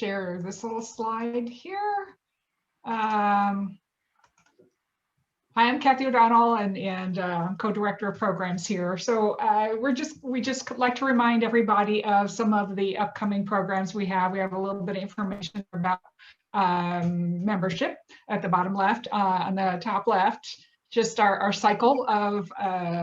share this little slide here. Hi, I'm Kathy ODonnell, and co-director of programs here. So we just like to remind everybody of some of the upcoming programs we have. We have a little bit of information about membership at the bottom left. On the top left, just our cycle of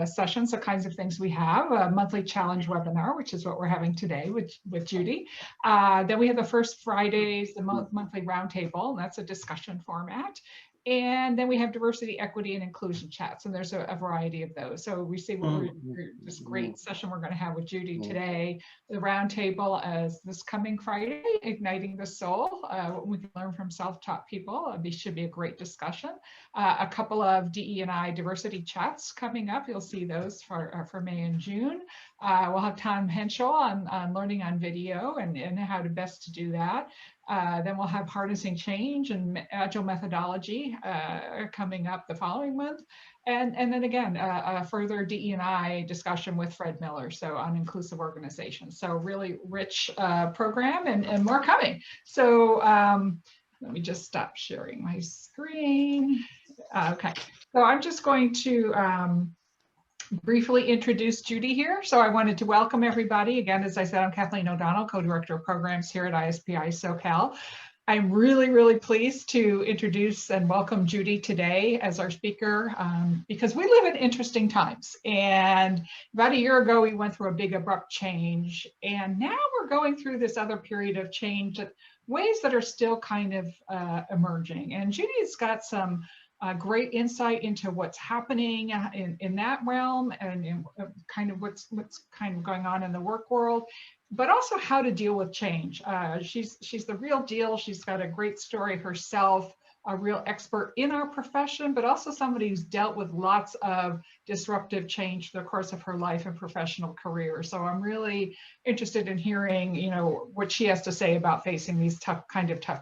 sessions, the kinds of things we have. A monthly challenge webinar, which is what we're having today with Judy. Then we have the first Fridays, the monthly roundtable, and that's a discussion format. And then we have diversity, equity, and inclusion chats, and there's a variety of those. So we see this great session we're going to have with Judy today. The roundtable is this coming Friday, Igniting the Soul, what we can learn from self-taught people. This should be a great discussion. A couple of DE&I diversity chats coming up. You'll see those for May and June. We'll have Tom Henschel on learning on video and how to best to do that. Then we'll have harnessing change and agile methodology coming up the following month. And then again, a further DE&I discussion with Fred Miller, so on inclusive organizations. So really rich program and more coming. So let me just stop sharing my screen. Okay, so I'm just going to briefly introduce Judy here. So I wanted to welcome everybody. Again, as I said, I'm Kathleen ODonnell, co-director of programs here at ISPI SoCal. I'm really pleased to introduce and welcome Judy today as our speaker because we live in interesting times. And about a year ago, we went through a big abrupt change. And now we're going through this other period of change in ways that are still kind of emerging. And Judy's got some great insight into what's happening in that realm and in kind of what's kind of going on in the work world, but also how to deal with change. She's the real deal. She's got a great story herself, a real expert in our profession, but also somebody who's dealt with lots of disruptive change through the course of her life and professional career. So I'm really interested in hearing, you know, what she has to say about facing these tough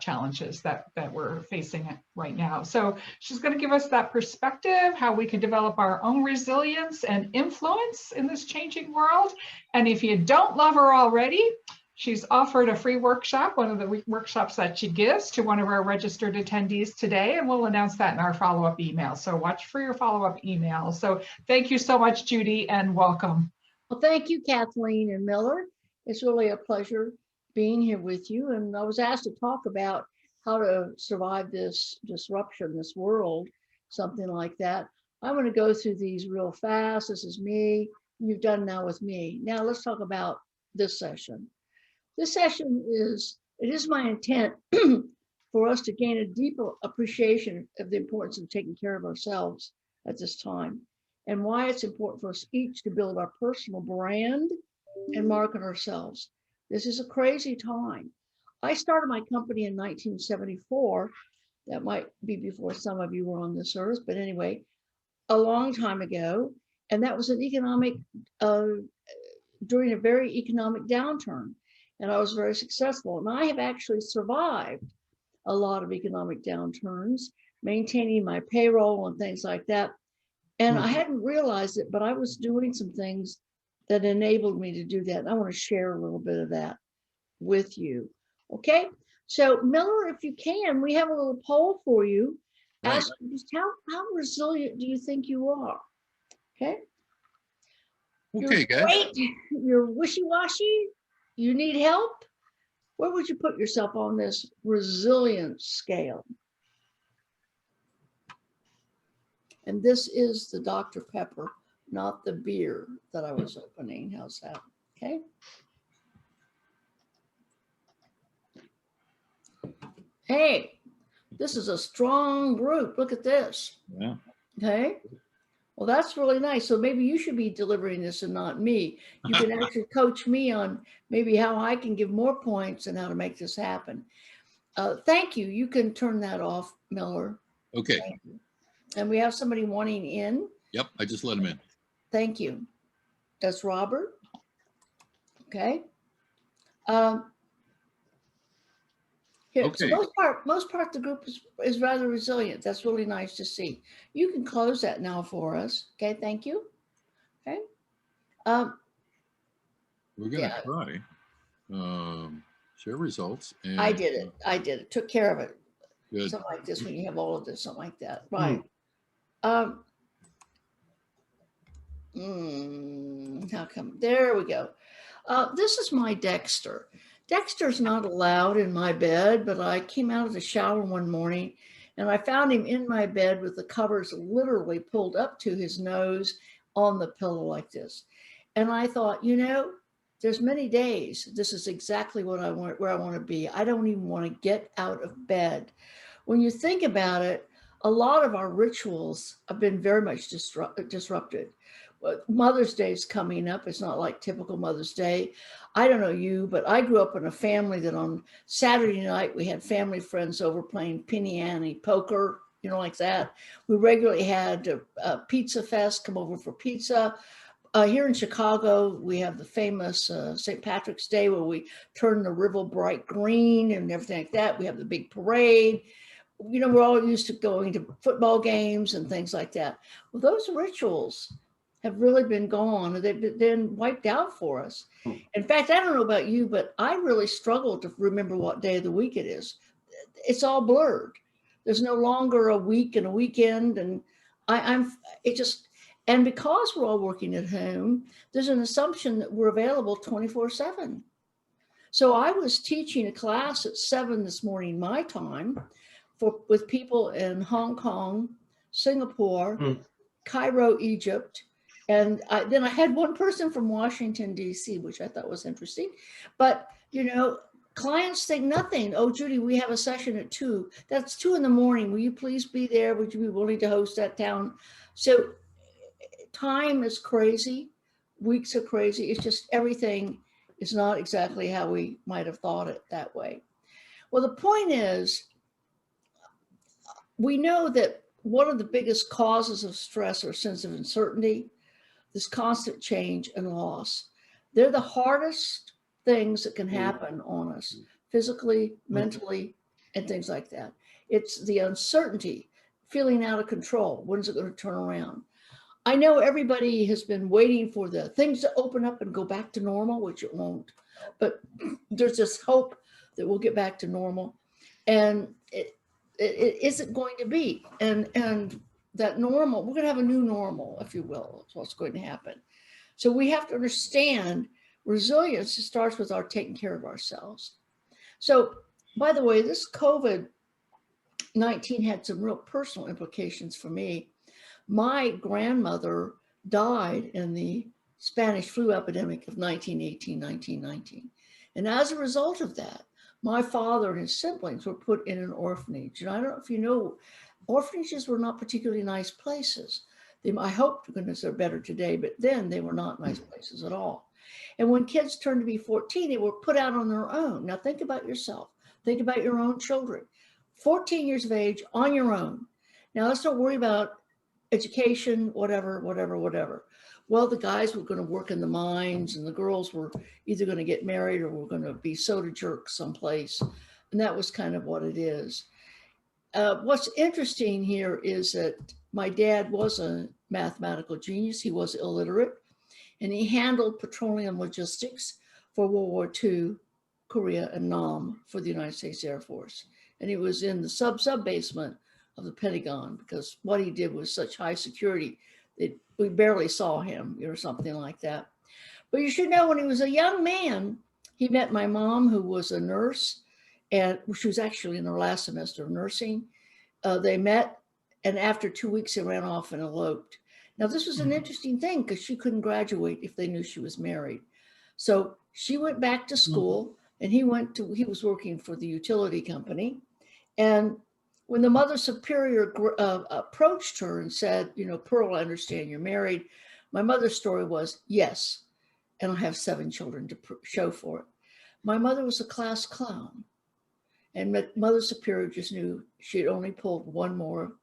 challenges that we're facing right now. So she's going to give us that perspective, how we can develop our own resilience and influence in this changing world. And if you don't love her already, she's offered a free workshop, one of the workshops that she gives to one of our registered attendees today, and we'll announce that in our follow-up email. So watch for your follow-up email. So thank you so much, Judy, and welcome. Well, thank you, Kathleen and Miller. It's really a pleasure being here with you. And I was asked to talk about how to survive this disruption, this world, something like that. I'm going to go through these real fast. This is me. You've done now with me. Now let's talk about this session. This session it is my intent for us to gain a deeper appreciation of the importance of taking care of ourselves at this time and why it's important for us each to build our personal brand and market ourselves. This is a crazy time. I started my company in 1974. That might be before some of you were on this earth, but anyway, a long time ago. And that was an economic, during a very economic downturn. And I was very successful. And I have actually survived a lot of economic downturns, maintaining my payroll and things like that. And I hadn't realized it, but I was doing some things that enabled me to do that. And I want to share a little bit of that with you. Okay. So Miller, if you can, we have a little poll for you. Right. Ask just how resilient do you think you are? Okay. Okay, guys. Great. You're wishy-washy. You need help? Where would you put yourself on this resilience scale? And this is the Dr. Pepper, not the beer that I was opening. How's that? Okay. Hey, this is a strong group. Look at this. Yeah. Okay. Well, that's really nice. So maybe you should be delivering this and not me. You can actually coach me on maybe how I can give more points and how to make this happen. Thank you. You can turn that off, Miller. Okay. And we have somebody wanting in. Yep, I just let him in. Thank you. That's Robert. Okay. Here, Okay. So most part the group is rather resilient. That's really nice to see. You can close that now for us. Okay, thank you. Okay. We're gonna try. share results. And I did it. I did it. Took care of it. Good. Something like this when you have all of this, something like that. Right. How come? There we go. This is my Dexter. Dexter's not allowed in my bed, but I came out of the shower one morning and I found him in my bed with the covers literally pulled up to his nose on the pillow like this. And I thought, you know, there's many days this is exactly what I want, where I want to be. I don't even want to get out of bed. When you think about it, a lot of our rituals have been very much disrupted. Mother's Day is coming up. It's not like typical Mother's Day. I don't know you, but I grew up in a family that on Saturday night, we had family friends over playing penny ante poker, you know, like that. We regularly had a pizza fest, come over for pizza. Here in Chicago, we have the famous St. Patrick's Day where we turn the river bright green and everything like that. We have the big parade. You know, we're all used to going to football games and things like that. Well, those rituals have really been gone. They've been wiped out for us. In fact, I don't know about you, but I really struggle to remember what day of the week it is. It's all blurred. There's no longer a week and a weekend. And and because we're all working at home, there's an assumption that we're available 24/7. So I was teaching a class at 7 this morning, my time, with people in Hong Kong, Singapore, Cairo, Egypt. And then I had one person from Washington, D.C., which I thought was interesting. But, you know, clients think nothing. Oh, Judy, we have a session at 2. That's 2 in the morning. Will you please be there? Would you be willing to host that town? So time is crazy. Weeks are crazy. It's just everything is not exactly how we might have thought it that way. Well, the point is, we know that one of the biggest causes of stress or sense of uncertainty, this constant change and loss. They're the hardest things that can happen on us, physically, mentally, and things like that. It's the uncertainty, feeling out of control. When is it going to turn around? I know everybody has been waiting for the things to open up and go back to normal, which it won't. But there's this hope that we'll get back to normal. And it isn't going to be. And that normal, we're going to have a new normal, if you will, is what's going to happen. So we have to understand resilience starts with our taking care of ourselves. So, by the way, this COVID-19 had some real personal implications for me. My grandmother died in the Spanish flu epidemic of 1918, 1919. And as a result of that, my father and his siblings were put in an orphanage. And I don't know if you know, orphanages were not particularly nice places. I hope to goodness they're better today, but then they were not nice places at all. And when kids turned to be 14, they were put out on their own. Now think about yourself. Think about your own children. 14 years of age on your own. Now let's not worry about education, whatever. Well, the guys were going to work in the mines and the girls were either going to get married or were going to be soda jerks someplace. And that was kind of what it is. What's interesting here is that my dad was a mathematical genius. He was illiterate and he handled petroleum logistics for World War II, Korea, and Nam for the United States Air Force. And he was in the sub-basement of the Pentagon because what he did was such high security that we barely saw him or something like that. But you should know when he was a young man, he met my mom, who was a nurse, and she was actually in her last semester of nursing. They met, and after 2 weeks, they ran off and eloped. Now, this was an interesting thing because she couldn't graduate if they knew she was married. So she went back to school, and he was working for the utility company. And when the mother superior approached her and said, you know, Pearl, I understand you're married. My mother's story was, yes, and I have 7 children to show for it. My mother was a class clown. And Mother Superior just knew she had only pulled one more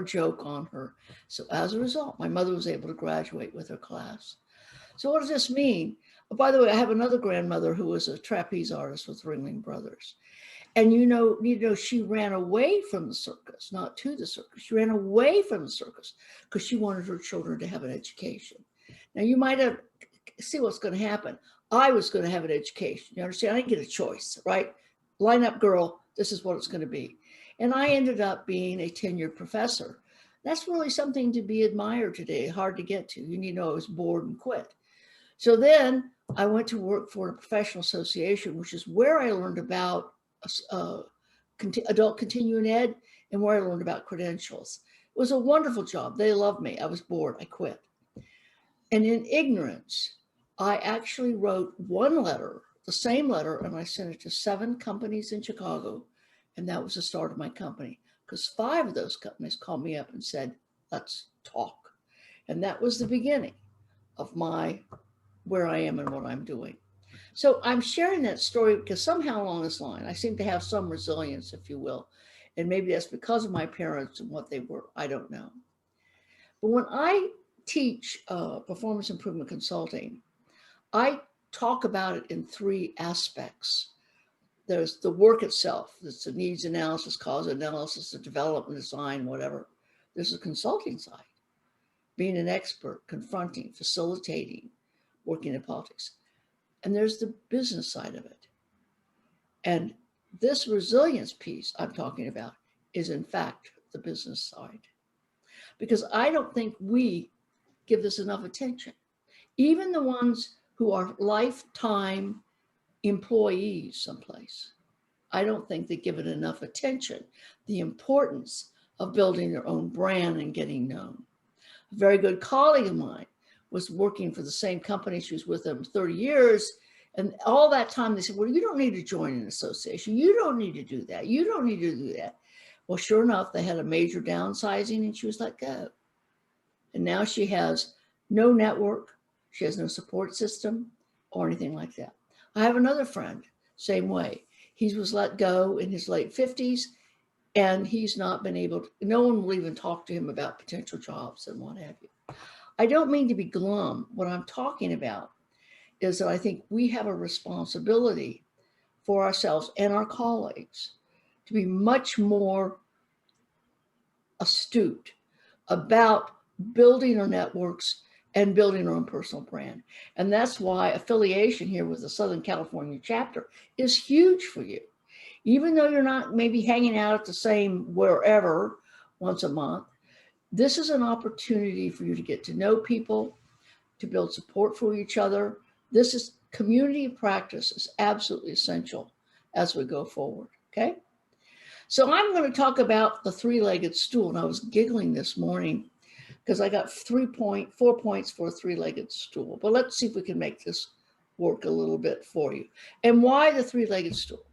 joke on her. So as a result, my mother was able to graduate with her class. So what does this mean? Oh, by the way, I have another grandmother who was a trapeze artist with Ringling Brothers. And you know, she ran away from the circus, not to the circus. She ran away from the circus because she wanted her children to have an education. Now you might have see what's going to happen. I was going to have an education. You understand? I didn't get a choice, right? Line up, girl. This is what it's going to be. And I ended up being a tenured professor. That's really something to be admired today, hard to get to. You need to know I was bored and quit. So then I went to work for a professional association, which is where I learned about adult continuing ed and where I learned about credentials. It was a wonderful job. They loved me. I was bored. I quit. And in ignorance, I actually wrote one letter, the same letter, and I sent it to 7 companies in Chicago. And that was the start of my company, because 5 of those companies called me up and said, let's talk. And that was the beginning of where I am and what I'm doing. So I'm sharing that story because somehow along this line, I seem to have some resilience, if you will. And maybe that's because of my parents and what they were. I don't know. But when I teach performance improvement consulting, I talk about it in 3 aspects. There's the work itself. There's the needs analysis, cause analysis, the development, design, whatever. There's the consulting side, being an expert, confronting, facilitating, working in politics. And there's the business side of it. And this resilience piece I'm talking about is in fact the business side. Because I don't think we give this enough attention. Even the ones who are lifetime employees someplace, I don't think they give it enough attention, the importance of building their own brand and getting known. A very good colleague of mine was working for the same company. She was with them 30 years. And all that time they said, well, you don't need to join an association. You don't need to do that. You don't need to do that. Well, sure enough, they had a major downsizing and she was let go. And now she has no network. She has no support system or anything like that. I have another friend, same way. He was let go in his late 50s and he's not been able to, no one will even talk to him about potential jobs and what have you. I don't mean to be glum. What I'm talking about is that I think we have a responsibility for ourselves and our colleagues to be much more astute about building our networks and building our own personal brand. And that's why affiliation here with the Southern California chapter is huge for you. Even though you're not maybe hanging out at the same wherever once a month, this is an opportunity for you to get to know people, to build support for each other. This is community practice is absolutely essential as we go forward, okay? So I'm going to talk about the 3-legged stool. And I was giggling this morning because I got 4 points for a 3-legged stool. But let's see if we can make this work a little bit for you. And why the 3-legged stool?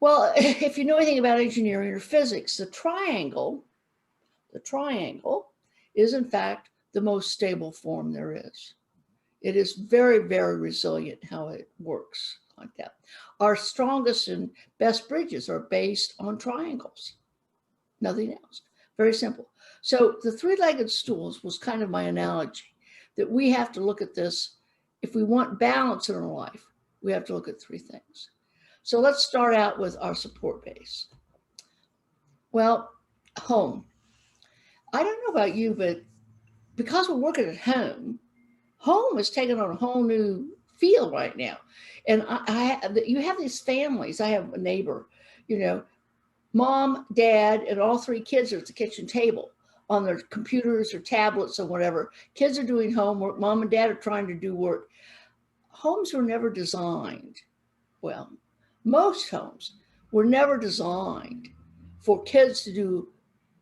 Well, if you know anything about engineering or physics, the triangle is in fact the most stable form there is. It is very, very resilient how it works like that. Our strongest and best bridges are based on triangles, nothing else. Very simple. So the 3-legged stools was kind of my analogy that we have to look at this. If we want balance in our life, we have to look at 3 things. So let's start out with our support base. Well, home. I don't know about you, but because we're working at home, home is taking on a whole new feel right now. And you have these families. I have a neighbor, you know, mom, dad, and all 3 kids are at the kitchen table on their computers or tablets or whatever. Kids are doing homework. Mom and dad are trying to do work. Homes were never designed. Well, most homes were never designed for kids to do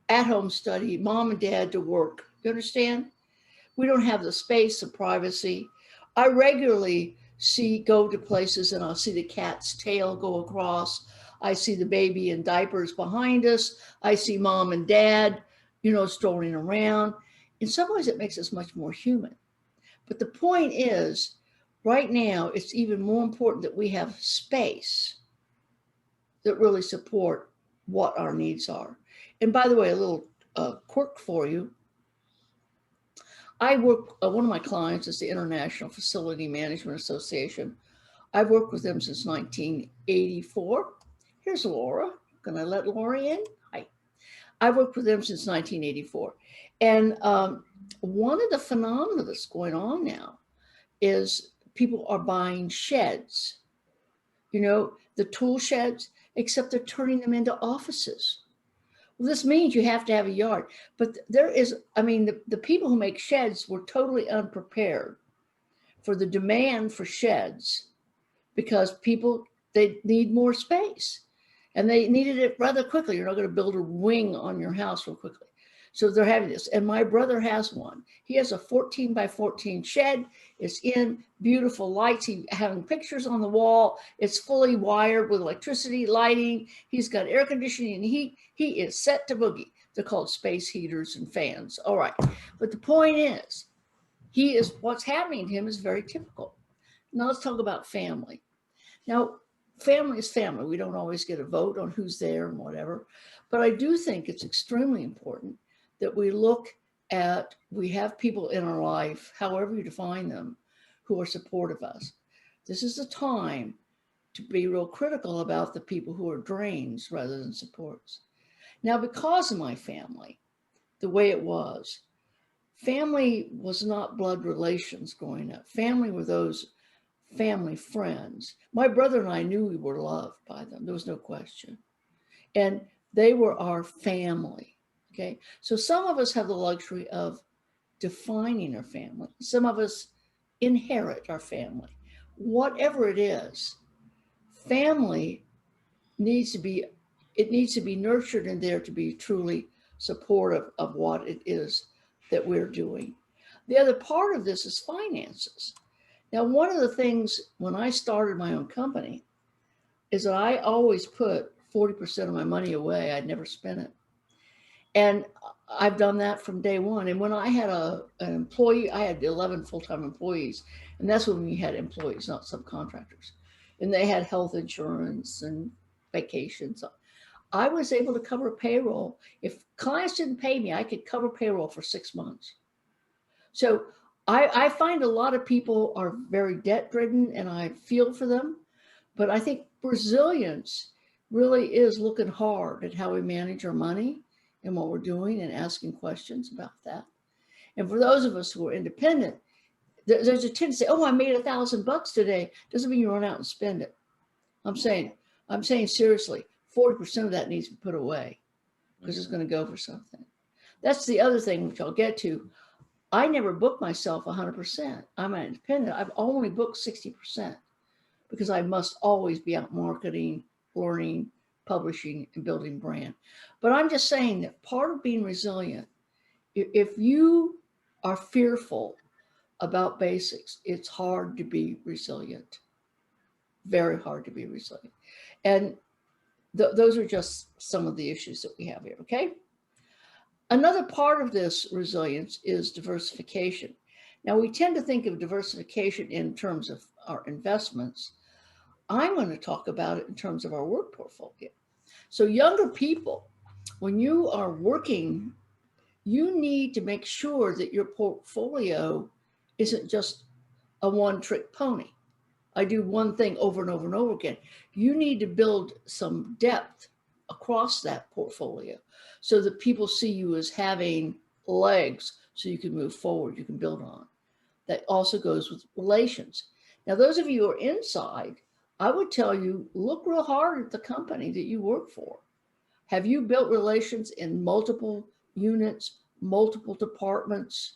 at-home study, mom and dad to work. You understand? We don't have the space of privacy. I regularly go to places and I'll see the cat's tail go across. I see the baby in diapers behind us. I see mom and dad, you know, strolling around. In some ways, it makes us much more human. But the point is, right now, it's even more important that we have space that really support what our needs are. And by the way, a little quirk for you. I work, one of my clients is the International Facility Management Association. I've worked with them since 1984. Here's Laura. Can I let Laura in? Hi. I've worked with them since 1984. And one of the phenomena that's going on now is people are buying sheds, you know, the tool sheds, except they're turning them into offices. Well, this means you have to have a yard, but there is, I mean, the people who make sheds were totally unprepared for the demand for sheds because people, they need more space and they needed it rather quickly. You're not going to build a wing on your house real quickly. So they're having this. And my brother has one. He has a 14 by 14 shed. It's in beautiful lights. He's having pictures on the wall. It's fully wired with electricity, lighting. He's got air conditioning and heat. He is set to boogie. They're called space heaters and fans. All right. But the point is, what's happening to him is very typical. Now let's talk about family. Now, family is family. We don't always get a vote on who's there and whatever. But I do think it's extremely important that we look at, we have people in our life, however you define them, who are supportive of us. This is the time to be real critical about the people who are drains rather than supports. Now, because of my family, the way it was, family was not blood relations growing up. Family were those family friends. My brother and I knew we were loved by them. There was no question. And they were our family. Okay, so some of us have the luxury of defining our family. Some of us inherit our family. Whatever it is, family needs to be, it needs to be nurtured and there to be truly supportive of what it is that we're doing. The other part of this is finances. Now, one of the things when I started my own company is that I always put 40% of my money away. I'd never spent it. And I've done that from day one. And when I had an employee, I had 11 full-time employees. And that's when we had employees, not subcontractors. And they had health insurance and vacations. I was able to cover payroll. If clients didn't pay me, I could cover payroll for 6 months. So I find a lot of people are very debt-ridden and I feel for them. But I think resilience really is looking hard at how we manage our money and what we're doing and asking questions about that. And for those of us who are independent, there's a tendency, oh, I made $1,000 today. Doesn't mean you run out and spend it. I'm saying seriously, 40% of that needs to be put away because it's going to go for something. That's the other thing which I'll get to. I never book myself 100%. I'm an independent. I've only booked 60% because I must always be out marketing, learning, publishing, and building brand. But I'm just saying that part of being resilient, if you are fearful about basics, it's hard to be resilient. Very hard to be resilient. And those are just some of the issues that we have here, okay? Another part of this resilience is diversification. Now, we tend to think of diversification in terms of our investments. I'm going to talk about it in terms of our work portfolio. So younger people, when you are working, you need to make sure that your portfolio isn't just a one-trick pony. I do one thing over and over and over again. You need to build some depth across that portfolio so that people see you as having legs so you can move forward, you can build on. That also goes with relations. Now, those of you who are inside, I would tell you, look real hard at the company that you work for. Have you built relations in multiple units, multiple departments?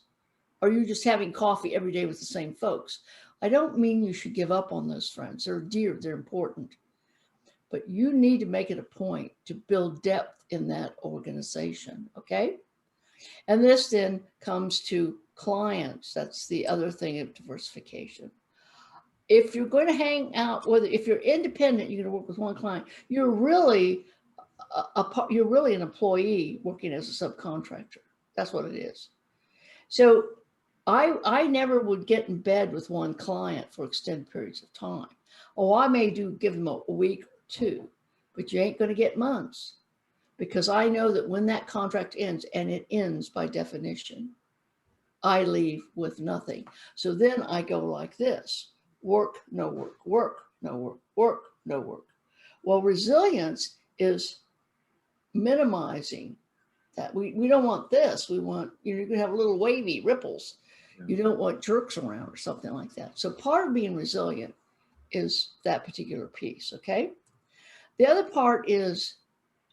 Are you just having coffee every day with the same folks? I don't mean you should give up on those friends. They're dear, they're important. But you need to make it a point to build depth in that organization, okay? And this then comes to clients. That's the other thing of diversification. If you're going to hang out, if you're independent, you're going to work with one client, you're really an employee working as a subcontractor. That's what it is. So I never would get in bed with one client for extended periods of time. Oh, I may give them a week or two, but you ain't going to get months, because I know that when that contract ends, and it ends by definition, I leave with nothing. So then I go like this: work, no work, work, no work, work, no work. Well, resilience is minimizing that. We don't want this. We want, you're going to have little wavy ripples. You don't want jerks around or something like that. So part of being resilient is that particular piece, okay? The other part is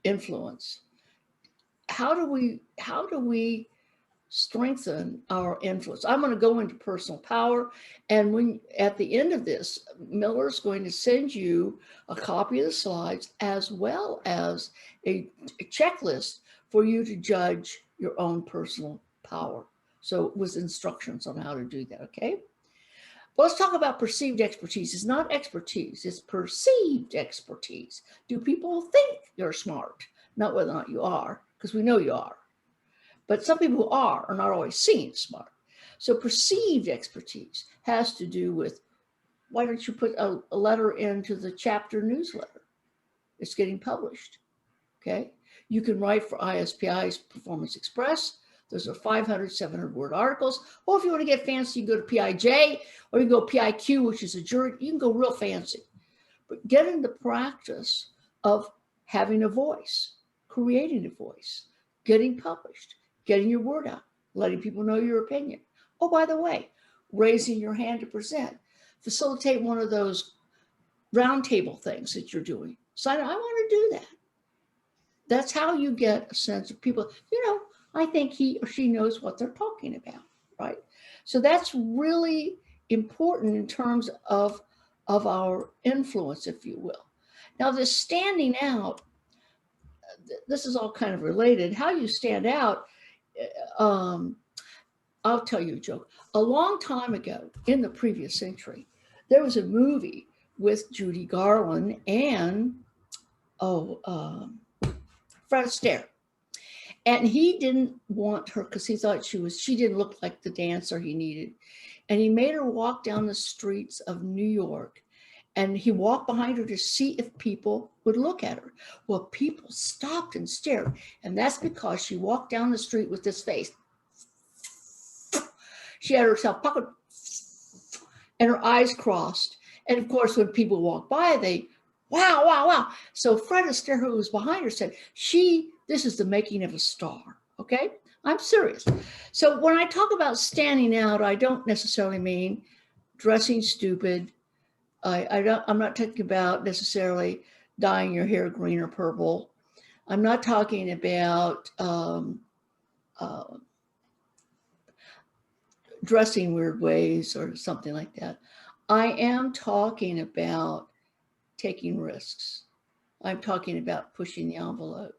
influence. How do we strengthen our influence? I'm going to go into personal power, and when at the end of this, Miller's going to send you a copy of the slides as well as a checklist for you to judge your own personal power. So with instructions on how to do that, okay? Well, let's talk about perceived expertise. It's not expertise, it's perceived expertise. Do people think you're smart? Not whether or not you are, because we know you are. But some people who are not always seen smart. So perceived expertise has to do with, why don't you put a letter into the chapter newsletter? It's getting published, okay? You can write for ISPI's Performance Express. Those are 500, 700 word articles. Or if you want to get fancy, you go to PIJ, or you go PIQ, which is a jury. You can go real fancy. But get in the practice of having a voice, creating a voice, getting published, getting your word out, letting people know your opinion. Oh, by the way, raising your hand to present. Facilitate one of those roundtable things that you're doing. Sign up, I want to do that. That's how you get a sense of people, I think he or she knows what they're talking about, right? So that's really important in terms of our influence, if you will. Now, this standing out, this is all kind of related. How you stand out, I'll tell you a joke. A long time ago, in the previous century, there was a movie with Judy Garland and, Fred Astaire. And he didn't want her because he thought she didn't look like the dancer he needed. And he made her walk down the streets of New York. And he walked behind her to see if people would look at her. Well, people stopped and stared. And that's because she walked down the street with this face. She had herself puckered and her eyes crossed. And of course, when people walked by, they, wow, wow, wow. So Fred Astaire, who was behind her, said, this is the making of a star, okay? I'm serious. So when I talk about standing out, I don't necessarily mean dressing stupid. I'm not talking about necessarily dyeing your hair green or purple. I'm not talking about dressing weird ways or something like that. I am talking about taking risks. I'm talking about pushing the envelope.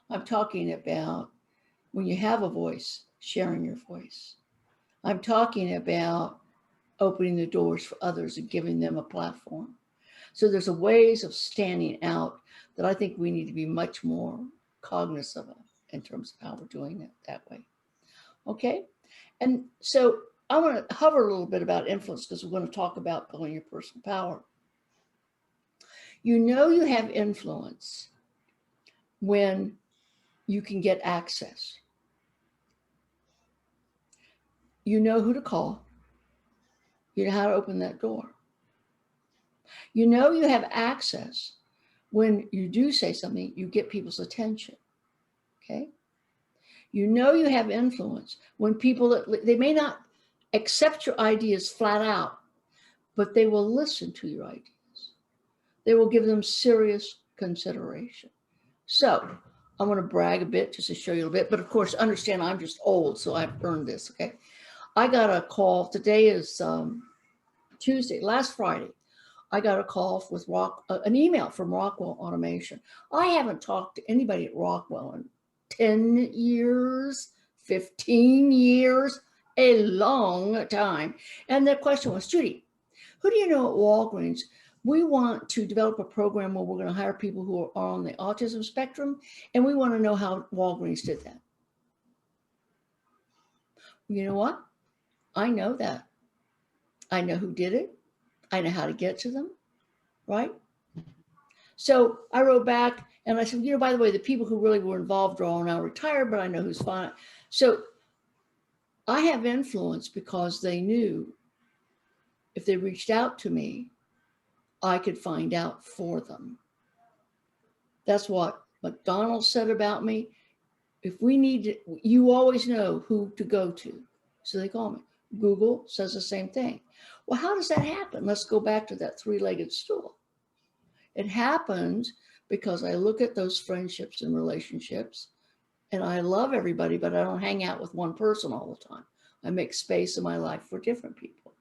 I'm talking about when you have a voice, sharing your voice. I'm talking about opening the doors for others and giving them a platform. So there's a ways of standing out that I think we need to be much more cognizant of in terms of how we're doing it that way. Okay. And so I want to hover a little bit about influence because we're going to talk about building your personal power. You have influence when you can get access. You know who to call. You know how to open that door. You have access when you do say something, you get people's attention, okay? You have influence when people, they may not accept your ideas flat out, but they will listen to your ideas. They will give them serious consideration. So I'm going to brag a bit just to show you a bit, but of course, understand I'm just old, so I've earned this, okay? I got a call, today is Tuesday, last Friday, I got a call with an email from Rockwell Automation. I haven't talked to anybody at Rockwell in 10 years, 15 years, a long time. And the question was, Judy, who do you know at Walgreens? We want to develop a program where we're going to hire people who are on the autism spectrum, and we want to know how Walgreens did that. You know what? I know that. I know who did it. I know how to get to them, right? So I wrote back and I said, by the way, the people who really were involved are all now retired, but I know who's fine. So I have influence because they knew if they reached out to me, I could find out for them. That's what McDonald's said about me. If we need to, you always know who to go to. So they call me. Google says the same thing. Well, how does that happen? Let's go back to that three-legged stool. It happens because I look at those friendships and relationships, and I love everybody, but I don't hang out with one person all the time. I make space in my life for different people.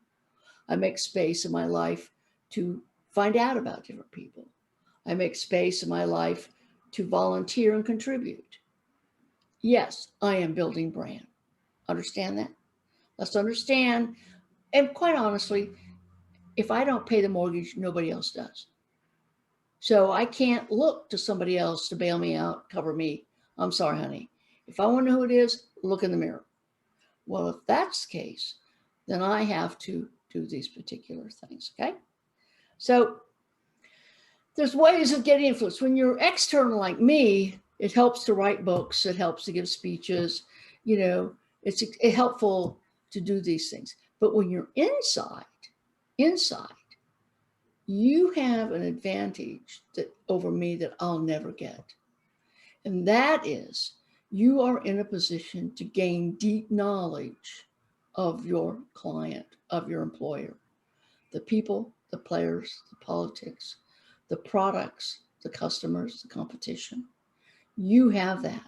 I make space in my life to find out about different people. I make space in my life to volunteer and contribute. Yes, I am building brand. Understand that? Let's understand. And quite honestly, if I don't pay the mortgage, nobody else does. So I can't look to somebody else to bail me out, cover me. I'm sorry, honey. If I want to know who it is, look in the mirror. Well, if that's the case, then I have to do these particular things, okay? So there's ways of getting influence. When you're external like me, it helps to write books. It helps to give speeches. You know, it's helpful to do these things. But when you're inside, you have an advantage that over me that I'll never get. And that is you are in a position to gain deep knowledge of your client, of your employer, the people, the players, the politics, the products, the customers, the competition. You have that.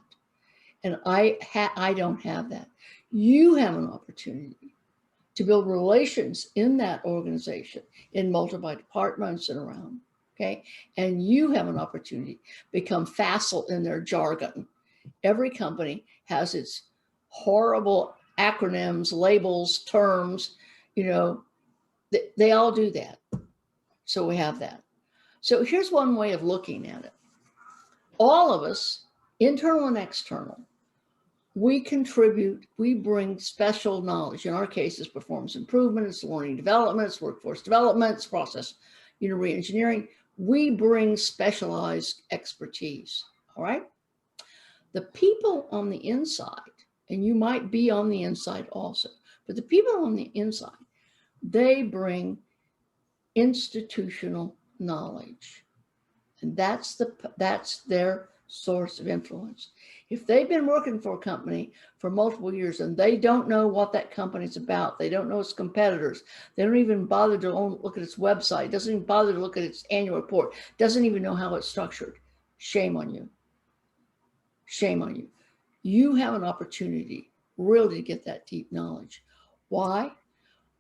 And I don't have that. You have an opportunity to build relations in that organization, in multiple departments and around, okay? And you have an opportunity to become facile in their jargon. Every company has its horrible acronyms, labels, terms, you know, they all do that. So we have that. So here's one way of looking at it. All of us, internal and external, we contribute, we bring special knowledge. In our case, it's performance improvement, it's learning development, it's workforce development, it's process, re-engineering. We bring specialized expertise, all right? The people on the inside, and you might be on the inside also, but the people on the inside, they bring institutional knowledge. And that's their source of influence. If they've been working for a company for multiple years and they don't know what that company's about, they don't know its competitors, they don't even bother to look at its website, doesn't even bother to look at its annual report, doesn't even know how it's structured, shame on you. Shame on you. You have an opportunity really to get that deep knowledge. Why?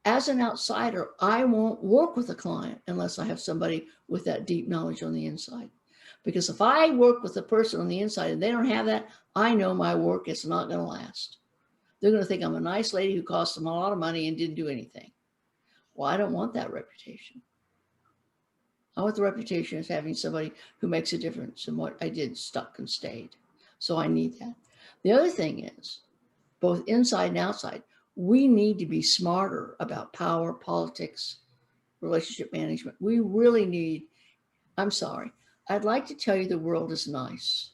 As an outsider, I won't work with a client unless I have somebody with that deep knowledge on the inside. Because if I work with a person on the inside and they don't have that, I know my work is not going to last. They're going to think I'm a nice lady who cost them a lot of money and didn't do anything. Well, I don't want that reputation. I want the reputation as having somebody who makes a difference in what I did, stuck and stayed. So I need that. The other thing is, both inside and outside, we need to be smarter about power, politics, relationship management. We really need, I'm sorry, I'd like to tell you the world is nice.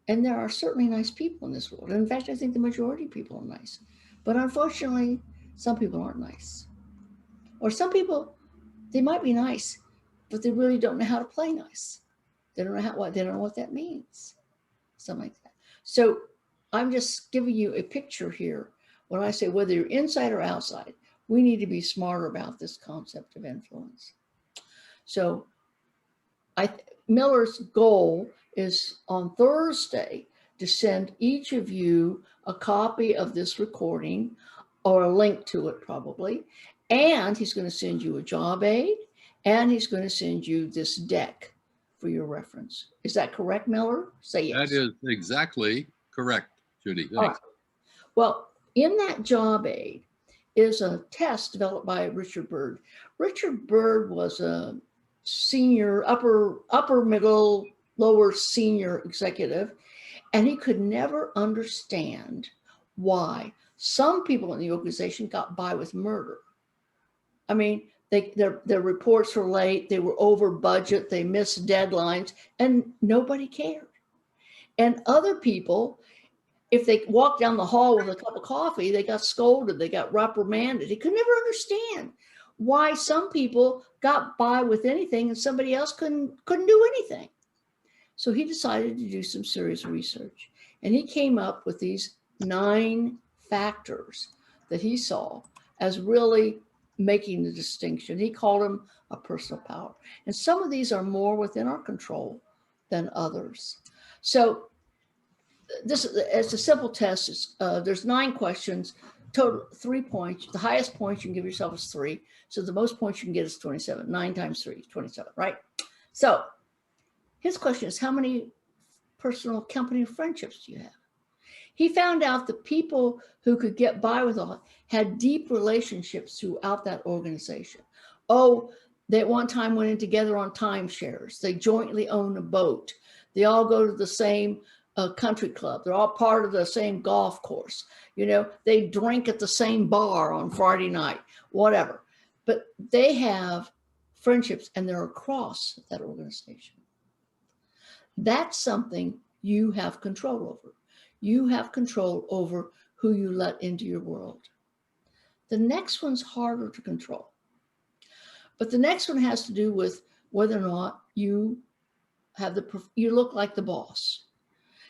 And there are certainly nice people in this world. And in fact, I think the majority of people are nice. But unfortunately, some people aren't nice. Or some people, they might be nice, but they really don't know how to play nice. They don't know what that means. Something like that. So I'm just giving you a picture here. When I say whether you're inside or outside, we need to be smarter about this concept of influence. So Miller's goal is on Thursday to send each of you a copy of this recording or a link to it probably. And he's going to send you a job aid and he's going to send you this deck for your reference. Is that correct, Miller? Say yes. That is exactly correct, Judy. Thanks. All right. Well, in that job aid is a test developed by Richard Byrd. Richard Byrd was a senior, upper middle, lower senior executive, and he could never understand why some people in the organization got by with murder. I mean, their reports were late, they were over budget, they missed deadlines, and nobody cared. And other people, if they walked down the hall with a cup of coffee, they got scolded, they got reprimanded. He could never understand why some people got by with anything and somebody else couldn't do anything. So he decided to do some serious research. And he came up with these 9 factors that he saw as really making the distinction. He called them a personal power. And some of these are more within our control than others. So this it's a simple test. It's, there's 9 questions, total 3 points. The highest points you can give yourself is 3. So the most points you can get is 27. 9 times 3 is 27, right? So his question is, how many personal company friendships do you have? He found out that people who could get by with all had deep relationships throughout that organization. Oh, they at one time went in together on timeshares. They jointly own a boat. They all go to the same country club. They're all part of the same golf course. You know, they drink at the same bar on Friday night, whatever. But they have friendships and they're across that organization. That's something you have control over. You have control over who you let into your world. The next one's harder to control. But the next one has to do with whether or not you have you look like the boss.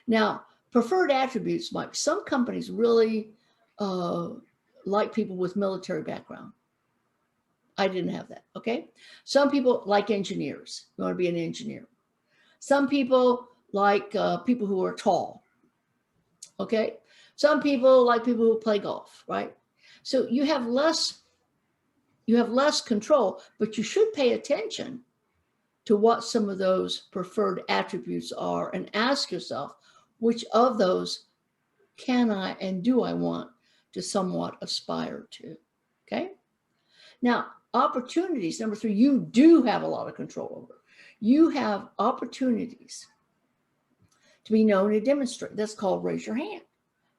Now, preferred attributes might be, some companies really like people with military background. I didn't have that, okay? Some people like engineers. You want to be an engineer. Some people like people who are tall, okay? Some people like people who play golf, right? So you have less control, but you should pay attention to what some of those preferred attributes are and ask yourself, which of those can I and do I want to somewhat aspire to, okay? Now, opportunities, number 3, you do have a lot of control over. You have opportunities to be known and demonstrate. That's called raise your hand,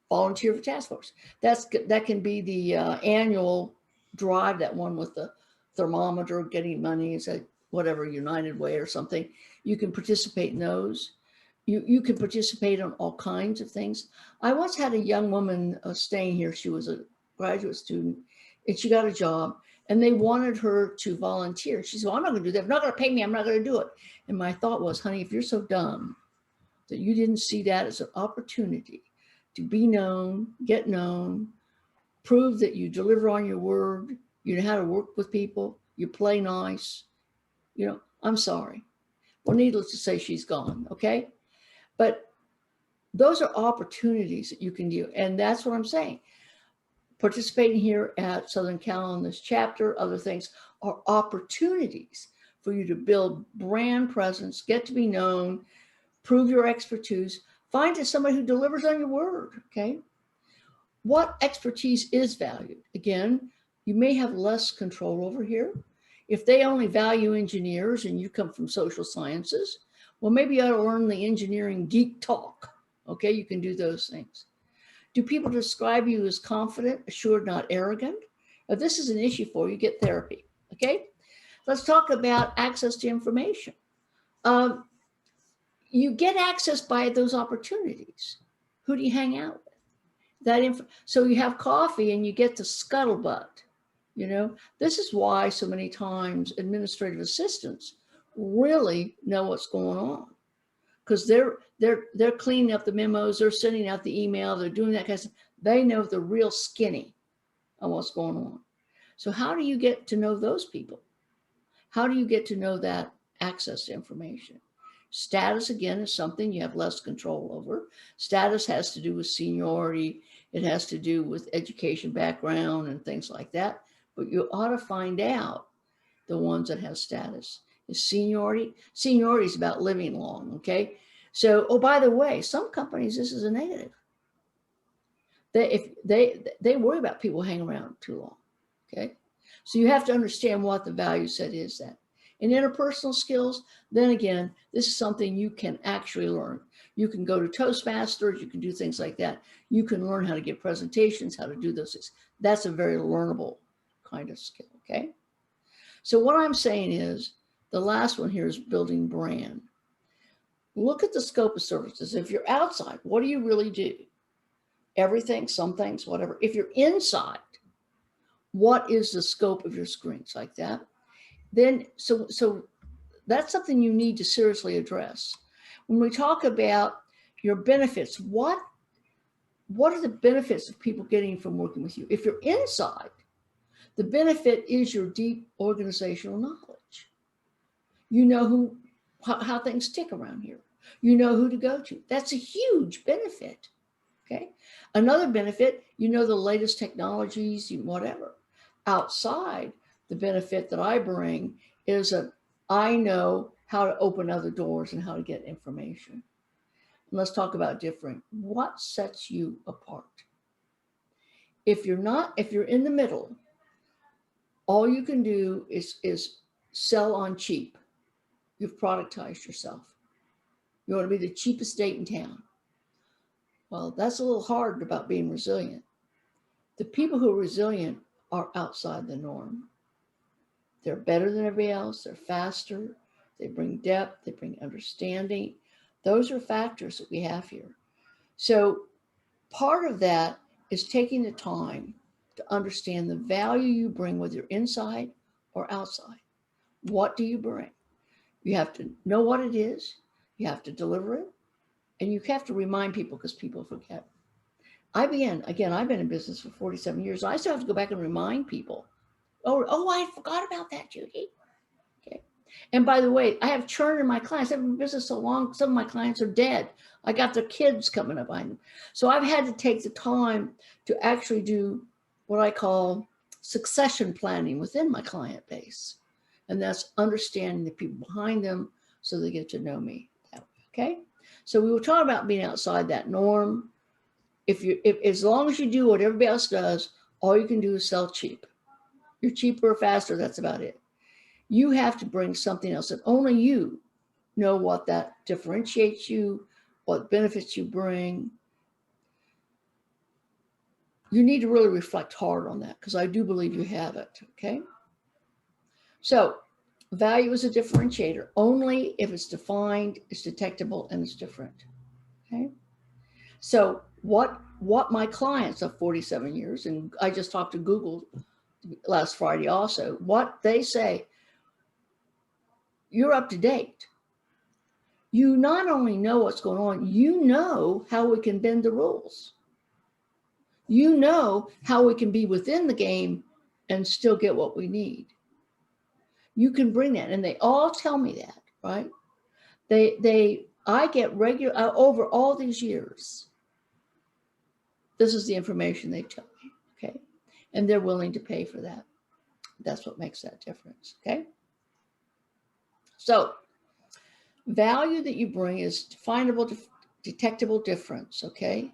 volunteer for task force. That can be the annual drive, that one with the thermometer, getting money, is a whatever, United Way or something. You can participate in those. You can participate on all kinds of things. I once had a young woman staying here. She was a graduate student and she got a job and they wanted her to volunteer. She said, well, I'm not gonna do that. If they're not gonna pay me, I'm not gonna do it. And my thought was, honey, if you're so dumb that you didn't see that as an opportunity to be known, get known, prove that you deliver on your word, you know how to work with people, you play nice, you know, I'm sorry. Well, needless to say, she's gone, okay? But those are opportunities that you can do. And that's what I'm saying. Participating here at Southern Cal in this chapter, other things are opportunities for you to build brand presence, get to be known, prove your expertise, find somebody who delivers on your word, okay? What expertise is valued? Again, you may have less control over here. If they only value engineers and you come from social sciences, well, maybe you ought to learn the engineering geek talk, okay? You can do those things. Do people describe you as confident, assured, not arrogant? If this is an issue for you, get therapy, okay? Let's talk about access to information. You get access by those opportunities. Who do you hang out with? So you have coffee and you get the scuttlebutt, you know? This is why so many times administrative assistants really know what's going on, because they're cleaning up the memos, they're sending out the email, they're doing that kind of stuff. They know the real skinny on what's going on. So how do you get to know those people? How do you get to know that access to information? Status, again, is something you have less control over. Status has to do with seniority. It has to do with education background and things like that. But you ought to find out the ones that have status. Is seniority? Seniority is about living long, okay? So, oh, by the way, some companies, this is a negative. They worry about people hanging around too long, okay? So you have to understand what the value set is then. In interpersonal skills, then again, this is something you can actually learn. You can go to Toastmasters, you can do things like that. You can learn how to give presentations, how to do those things. That's a very learnable kind of skill, okay? So what I'm saying is, the last one here is building brand. Look at the scope of services. If you're outside, what do you really do? Everything, some things, whatever. If you're inside, what is the scope of your screens like that? Then, so that's something you need to seriously address. When we talk about your benefits, what what are the benefits of people getting from working with you? If you're inside, the benefit is your deep organizational knowledge. You know how things tick around here. You know who to go to. That's a huge benefit. Okay. Another benefit, you know the latest technologies, whatever. Outside, the benefit that I bring is that I know how to open other doors and how to get information. And let's talk about different. What sets you apart? If you're in the middle, all you can do is sell on cheap. You've productized yourself. You want to be the cheapest date in town. Well, that's a little hard about being resilient. The people who are resilient are outside the norm. They're better than everybody else. They're faster. They bring depth. They bring understanding. Those are factors that we have here. So part of that is taking the time to understand the value you bring, whether you're inside or outside. What do you bring? You have to know what it is. You have to deliver it. And you have to remind people because people forget. I've been in business for 47 years. I still have to go back and remind people. Oh, I forgot about that, Judy. Okay. And by the way, I have churn in my clients. I've been in business so long, some of my clients are dead. I got their kids coming up behind them. So I've had to take the time to actually do what I call succession planning within my client base. And that's understanding the people behind them so they get to know me. Okay. So we were talking about being outside that norm. If as long as you do what everybody else does, all you can do is sell cheap. You're cheaper or faster, that's about it. You have to bring something else and only you know what that differentiates you, what benefits you bring. You need to really reflect hard on that because I do believe you have it, okay? So value is a differentiator only if it's defined, it's detectable, and it's different, okay? So what my clients of 47 years, and I just talked to Google last Friday also, what they say, you're up to date. You not only know what's going on, you know how we can bend the rules. You know how we can be within the game and still get what we need. You can bring that, and they all tell me that, right? I get regular over all these years. This is the information they tell me, okay? And they're willing to pay for that. That's what makes that difference, okay? So value that you bring is definable, detectable difference, okay?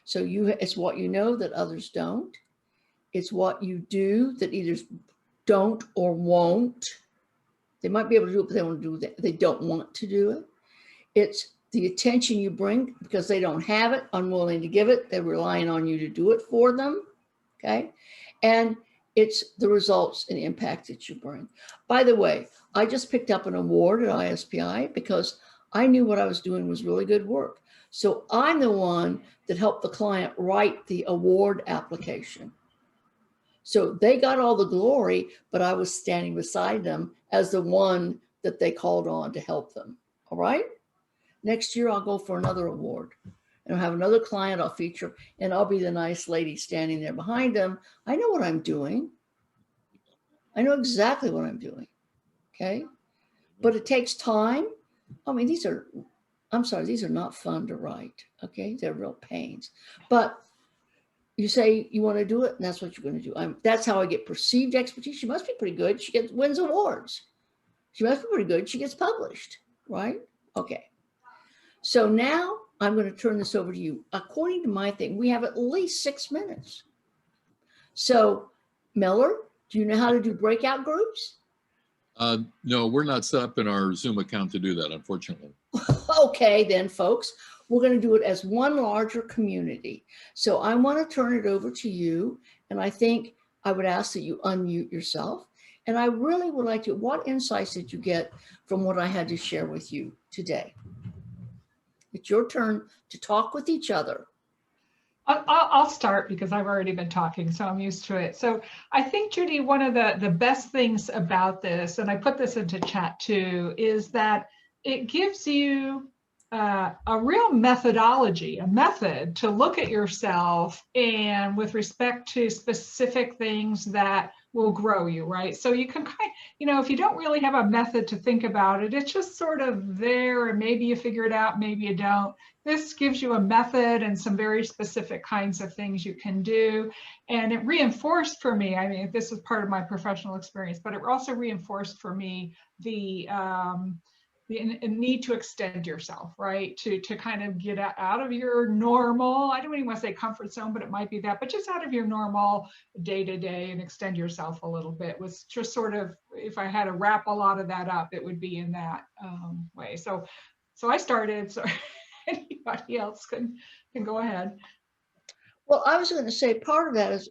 So it's what you know that others don't. It's what you do that either don't or won't. They might be able to do it, but they won't do that. They don't want to do it. It's the attention you bring because they don't have it, unwilling to give it. They're relying on you to do it for them, okay? And it's the results and impact that you bring. By the way, I just picked up an award at ISPI because I knew what I was doing was really good work. So I'm the one that helped the client write the award application. So they got all the glory, but I was standing beside them as the one that they called on to help them. All right. Next year, I'll go for another award and I'll have another client I'll feature and I'll be the nice lady standing there behind them. I know what I'm doing. I know exactly what I'm doing. Okay. But it takes time. I mean, these are not fun to write. Okay. They're real pains, but you say you want to do it and that's what you're going to do. That's how I get perceived expertise. She must be pretty good. She wins awards. She must be pretty good. She gets published, right? Okay. So now I'm going to turn this over to you. According to my thing, we have at least 6 minutes. So Miller, do you know how to do breakout groups? No, we're not set up in our Zoom account to do that, unfortunately. Okay, then, folks, we're going to do it as one larger community. So I want to turn it over to you. And I think I would ask that you unmute yourself. And I really would like to, what insights did you get from what I had to share with you today? It's your turn to talk with each other. I'll start because I've already been talking, so I'm used to it. So I think, Judy, one of the best things about this, and I put this into chat too, is that it gives you a real methodology, a method to look at yourself and with respect to specific things that will grow you, right? So you can if you don't really have a method to think about it, it's just sort of there and maybe you figure it out, maybe you don't. This gives you a method and some very specific kinds of things you can do. And it reinforced for me, I mean, this is part of my professional experience, but it also reinforced for me the need to extend yourself, right? To kind of get out of your normal, I don't even want to say comfort zone, but it might be that, but just out of your normal day-to-day and extend yourself a little bit was just sort of, if I had to wrap a lot of that up, it would be in that way. So I started, so anybody else can go ahead. Well, I was going to say part of that is,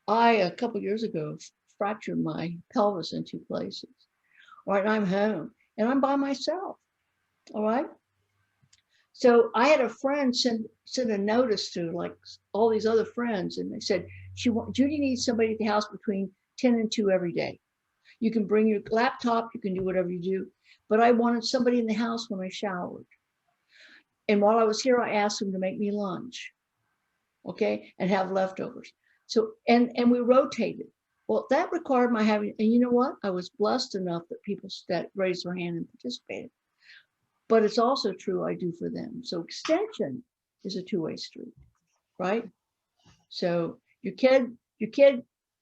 I, a couple years ago, fractured my pelvis in 2 places. All right, I'm home and I'm by myself. All right. So I had a friend send a notice to like all these other friends, and they said, Judy needs somebody at the house between 10 and 2 every day. You can bring your laptop, you can do whatever you do, but I wanted somebody in the house when I showered. And while I was here, I asked them to make me lunch, okay, and have leftovers. So, and we rotated. Well, that required my having, and you know what? I was blessed enough that people that raised their hand and participated. But it's also true I do for them. So extension is a two-way street, right? So your kid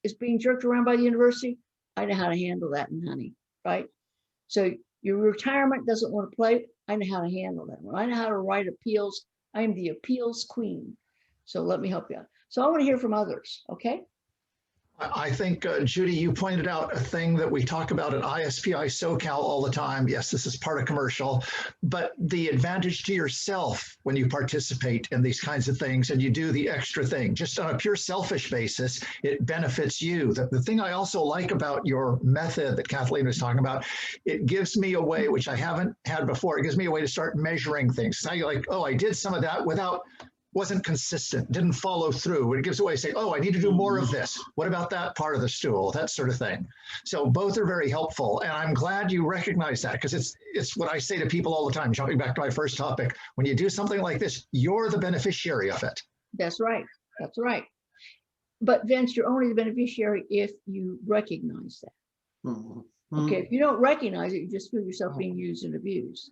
is being jerked around by the university. I know how to handle that, and honey, right? So your retirement doesn't want to play. I know how to handle that. When I know how to write appeals, I am the appeals queen. So let me help you out. So I want to hear from others, okay? I think, Judy, you pointed out a thing that we talk about at ISPI SoCal all the time. Yes, this is part of commercial, but the advantage to yourself when you participate in these kinds of things and you do the extra thing, just on a pure selfish basis, it benefits you. The thing I also like about your method that Kathleen was talking about, it gives me a way, which I haven't had before, it gives me a way to start measuring things. Now you're like, oh, I did some of that wasn't consistent, didn't follow through. But it gives a way to say, oh, I need to do more of this. What about that part of the stool? That sort of thing. So both are very helpful. And I'm glad you recognize that, because it's what I say to people all the time, jumping back to my first topic. When you do something like this, you're the beneficiary of it. That's right. That's right. But Vince, you're only the beneficiary if you recognize that. Mm-hmm. Okay, if you don't recognize it, you just feel yourself being used and abused.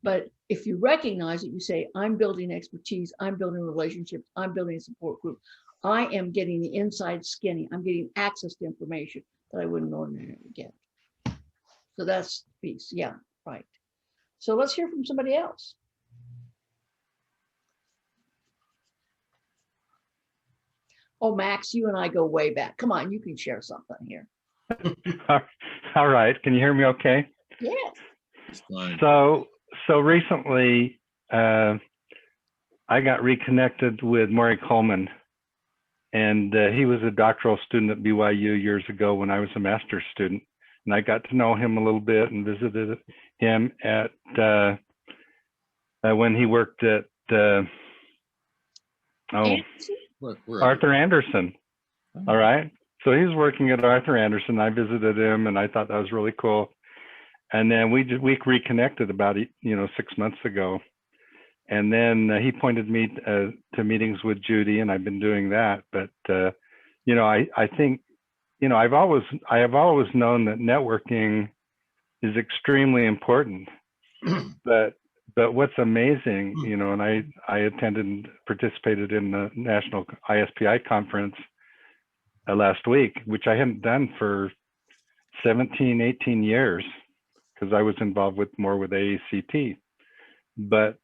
But if you recognize it, you say, I'm building expertise, I'm building relationships, I'm building a support group. I am getting the inside skinny. I'm getting access to information that I wouldn't ordinarily get. So that's the piece. Yeah, right. So let's hear from somebody else. Oh, Max, you and I go way back. Come on, you can share something here. All right. Can you hear me okay? Yes. It's fine. So recently, I got reconnected with Maury Coleman, and he was a doctoral student at BYU years ago when I was a master's student, and I got to know him a little bit and visited him at when he worked at Arthur Anderson. All right, so he was working at Arthur Anderson. I visited him, and I thought that was really cool. And then we reconnected about 6 months ago, and then he pointed me to meetings with Judy, and I've been doing that. But I think I have always known that networking is extremely important. but what's amazing, and I attended and participated in the National ISPI conference last week, which I hadn't done for 17, 18 years. Because I was involved more with AACT. But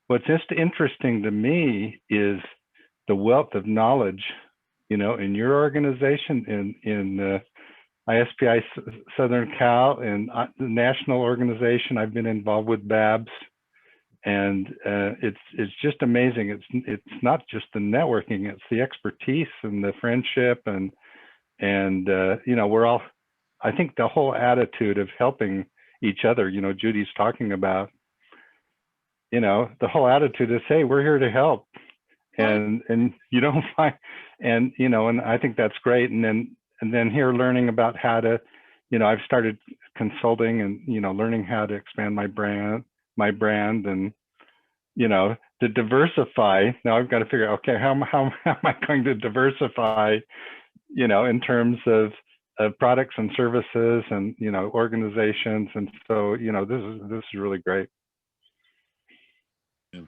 what's just interesting to me is the wealth of knowledge, in your organization, in ISPI Southern Cal, and the national organization. I've been involved with BABS, and it's just amazing. It's not just the networking; it's the expertise and the friendship, and we're all. I think the whole attitude of helping each other, Judy's talking about, the whole attitude is, hey, we're here to help. And you don't find, and I think that's great. And then here learning about how to, I've started consulting and, learning how to expand my brand my brand, and to diversify. Now I've got to figure out, okay, how am I going to diversify, in terms of products and services and organizations, and so this is really great. Yeah.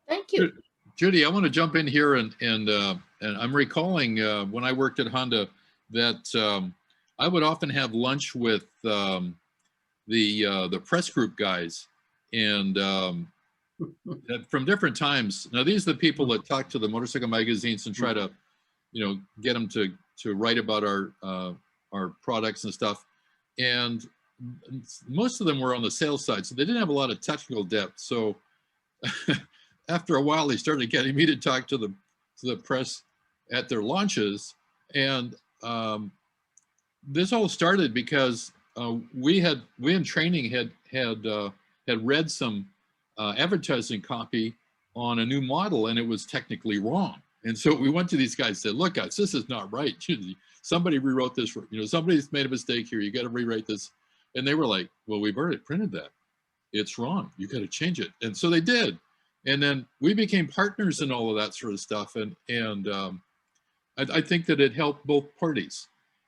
Thank you. Judy, I want to jump in here and I'm recalling when I worked at Honda that I would often have lunch with the press group guys, and from different times. Now these are the people that talk to the motorcycle magazines and try to get them to write about our products and stuff, and most of them were on the sales side, so they didn't have a lot of technical depth. So after a while, they started getting me to talk to the press at their launches, and this all started because we in training had read some advertising copy on a new model, and it was technically wrong. And so we went to these guys and said, look, guys, this is not right. Somebody rewrote this. Somebody's made a mistake here. You got to rewrite this. And they were like, well, we've already printed that. It's wrong. You got to change it. And so they did. And then we became partners in all of that sort of stuff. And I think that it helped both parties.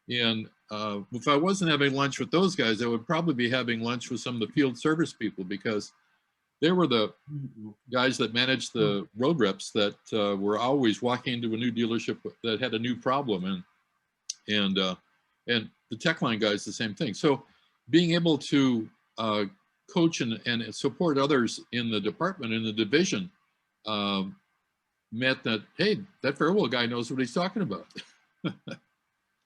And if I wasn't having lunch with those guys, I would probably be having lunch with some of the field service people, because they were the guys that managed the road reps that were always walking into a new dealership that had a new problem, and the tech line guys the same thing. So being able to coach and support others in the department, in the division, meant that, hey, that Farewell guy knows what he's talking about.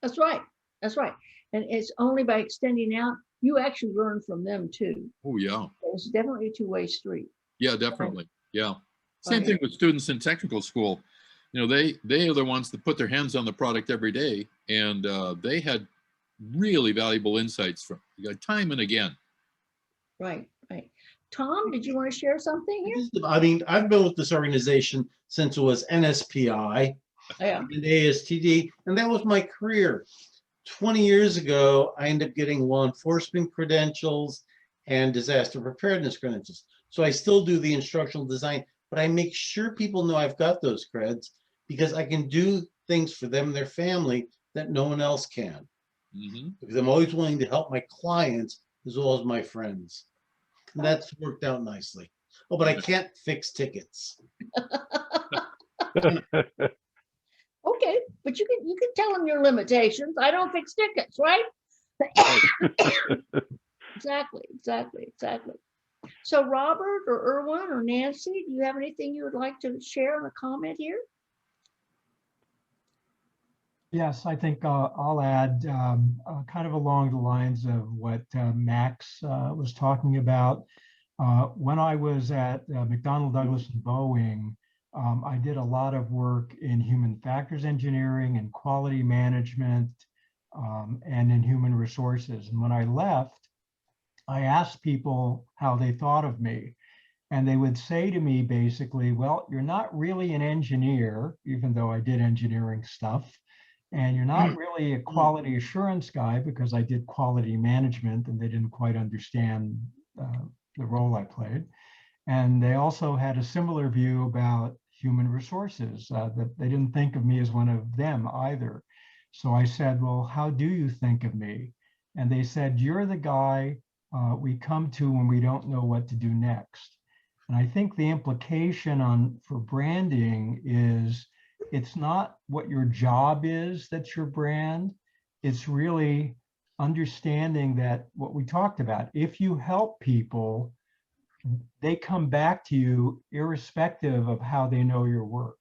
That's right. That's right. And it's only by extending out, you actually learn from them too. Oh yeah. It's definitely a two-way street. Yeah, definitely. Yeah. Same thing with students in technical school. They are the ones that put their hands on the product every day, and they had really valuable insights from time and again. Right, right. Tom, did you want to share something here? I mean, I've been with this organization since it was NSPI and ASTD, and that was my career. 20 years ago, I ended up getting law enforcement credentials and disaster preparedness credentials. So I still do the instructional design, but I make sure people know I've got those creds because I can do things for them and their family that no one else can. Mm-hmm. Because I'm always willing to help my clients as well as my friends. And that's worked out nicely. Oh, but I can't fix tickets. Okay, but you can tell them your limitations. I don't fix tickets, right? Exactly. So Robert or Erwin or Nancy, do you have anything you would like to share in a comment here? Yes, I think I'll add kind of along the lines of what Max was talking about. When I was at McDonnell Douglas and Boeing, I did a lot of work in human factors engineering and quality management and in human resources. And when I left, I asked people how they thought of me. And they would say to me basically, well, you're not really an engineer, even though I did engineering stuff. And you're not really a quality assurance guy, because I did quality management and they didn't quite understand the role I played. And they also had a similar view about human resources, that they didn't think of me as one of them either. So I said, well, how do you think of me? And they said, you're the guy we come to when we don't know what to do next. And I think the implication for branding is it's not what your job is that's your brand. It's really understanding that what we talked about, if you help people, they come back to you irrespective of how they know your work.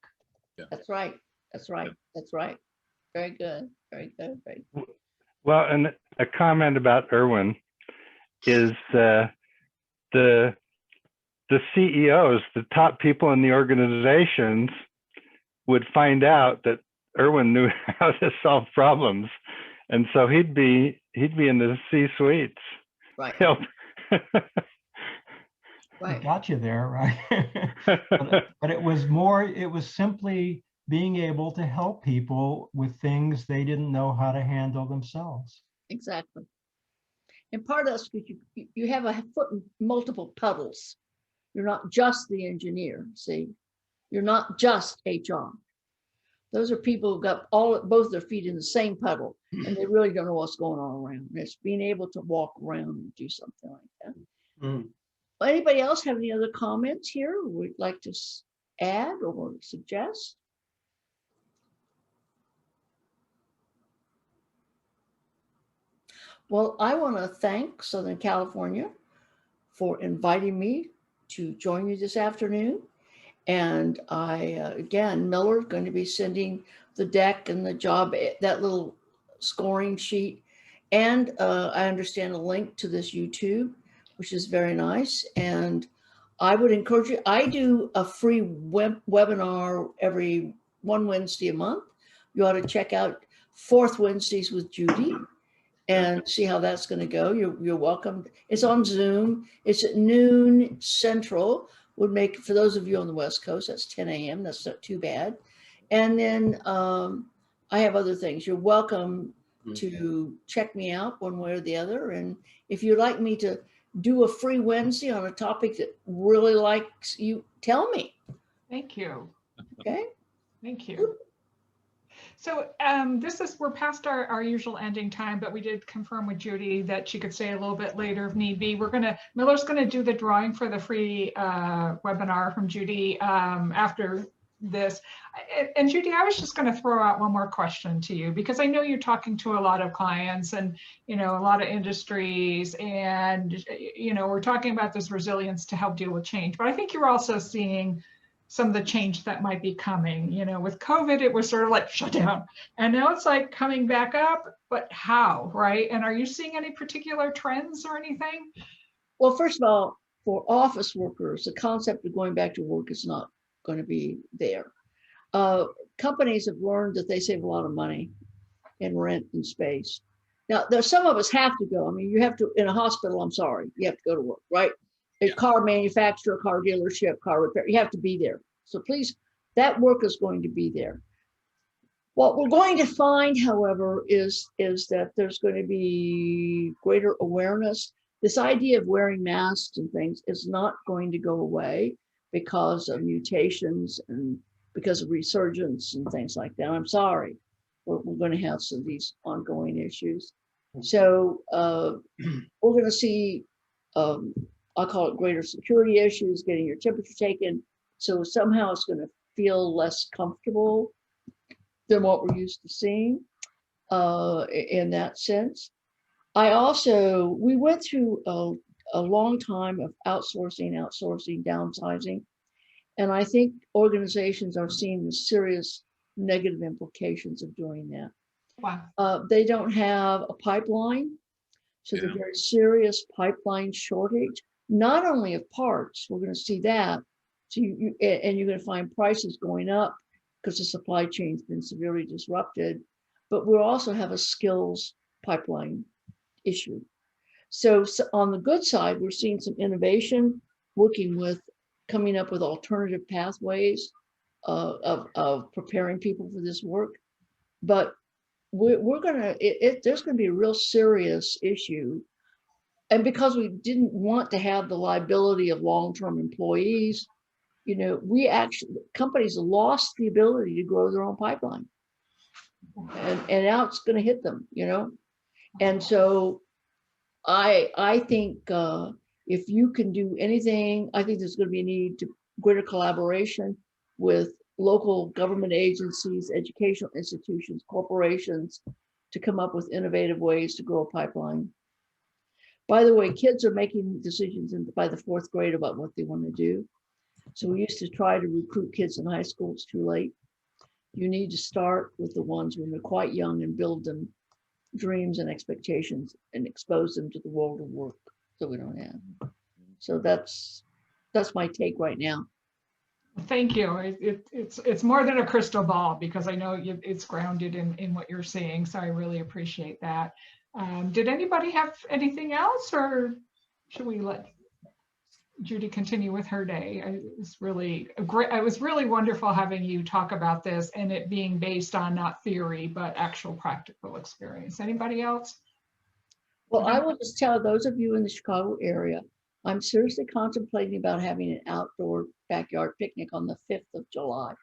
Yeah. That's right. Very good. Well, and a comment about Erwin is the CEOs, the top people in the organizations, would find out that Erwin knew how to solve problems, and so he'd be in the C-suites. Right. Help. I got you there, right? but it was simply being able to help people with things they didn't know how to handle themselves. Exactly. And part of that's because you have a foot in multiple puddles. You're not just the engineer, see? You're not just HR. Those are people who got both their feet in the same puddle, and they really don't know what's going on around. It's being able to walk around and do something like that. Mm. Anybody else have any other comments here would like to add or suggest? Well, I want to thank Southern California for inviting me to join you this afternoon. And again, Miller's going to be sending the deck and the job, that little scoring sheet. And I understand a link to this YouTube, which is very nice. And I would encourage you, I do a free webinar every one Wednesday a month. You ought to check out Fourth Wednesdays with Judy and see how that's going to go. You're welcome. It's on Zoom. It's at noon Central. Would make, for those of you on the West Coast, that's 10 a.m. That's not too bad. And then I have other things. You're welcome to check me out one way or the other. And if you'd like me to do a free Wednesday on a topic that really likes you, tell me. Thank you. Okay. Thank you. So we're past our usual ending time, but we did confirm with Judy that she could stay a little bit later if need be. Miller's gonna do the drawing for the free webinar from Judy after this. And Judy, I was just gonna throw out one more question to you, because I know you're talking to a lot of clients and, a lot of industries, and, we're talking about this resilience to help deal with change, but I think you're also seeing some of the change that might be coming. With COVID, it was sort of like shut down, and now it's like coming back up, but how, right? And are you seeing any particular trends or anything? Well, first of all, for office workers, the concept of going back to work is not going to be there. Companies have learned that they save a lot of money in rent and space. Now, there's some of us have to go. I mean, you have to, in a hospital, I'm sorry, you have to go to work, right? A car manufacturer, car dealership, car repair, you have to be there. So please, that work is going to be there. What we're going to find, however, is that there's going to be greater awareness. This idea of wearing masks and things is not going to go away because of mutations and because of resurgence and things like that. I'm sorry, we're going to have some of these ongoing issues. So we're going to see, I'll call it greater security issues, getting your temperature taken. So somehow it's going to feel less comfortable than what we're used to seeing in that sense. We went through a long time of outsourcing, downsizing. And I think organizations are seeing the serious negative implications of doing that. Wow. They don't have a pipeline. So there's a very serious pipeline shortage, not only of parts, we're going to see that. So and you're going to find prices going up because the supply chain's been severely disrupted, but we'll also have a skills pipeline issue. So on the good side, we're seeing some innovation, coming up with alternative pathways of preparing people for this work. But there's going to be a real serious issue. And because we didn't want to have the liability of long-term employees, companies lost the ability to grow their own pipeline. And now it's going to hit them, And so I think if you can do anything, I think there's going to be a need to greater collaboration with local government agencies, educational institutions, corporations, to come up with innovative ways to grow a pipeline. By the way, kids are making decisions by the 4th grade about what they want to do. So we used to try to recruit kids in high school. It's too late. You need to start with the ones when they're quite young and build them dreams and expectations and expose them to the world of work that we don't have. So that's my take right now. Thank you. It's more than a crystal ball, because I know it's grounded in what you're seeing. So I really appreciate that. Did anybody have anything else, or should we let Judy continue with her day? It was really wonderful having you talk about this and it being based on not theory, but actual practical experience. Anybody else? Well, I will just tell those of you in the Chicago area, I'm seriously contemplating about having an outdoor backyard picnic on the 5th of July.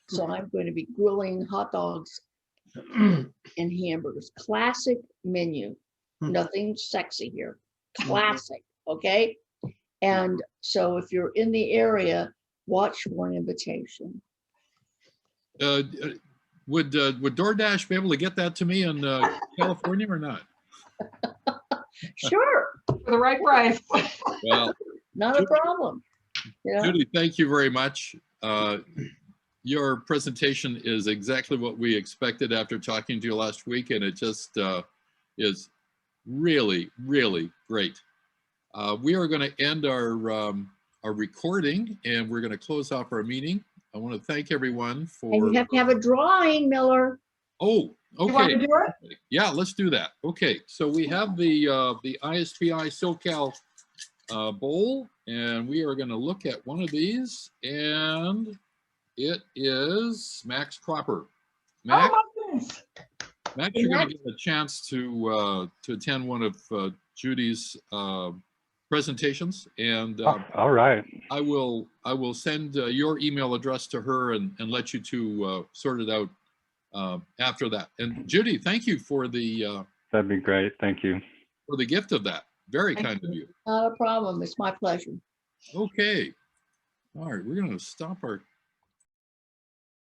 So I'm going to be grilling hot dogs and hamburgers. Classic menu. Nothing sexy here. Classic, okay? And so if you're in the area, watch for an invitation. Would DoorDash be able to get that to me in California or not? Sure. For the right price. Well, Not a problem. Yeah. Judy, thank you very much. Your presentation is exactly what we expected after talking to you last week, and it just is really, really great. We are going to end our recording, and we're going to close off our meeting. I want to thank everyone for. And you have to have a drawing, Miller. Oh, okay. You want to do it? Yeah, let's do that. Okay, so we have the ISPI SoCal bowl, and we are going to look at one of these, and it is Max Cropper. Max, Oh my goodness. Max, you're going to get a chance to attend one of Judy's presentations, and all right. I will send your email address to her and let you two sort it out after that. And Judy, thank you for the That'd be great. Thank you. for the gift of that. Very kind of you. Not a problem. It's my pleasure. Okay. All right, we're going to stop our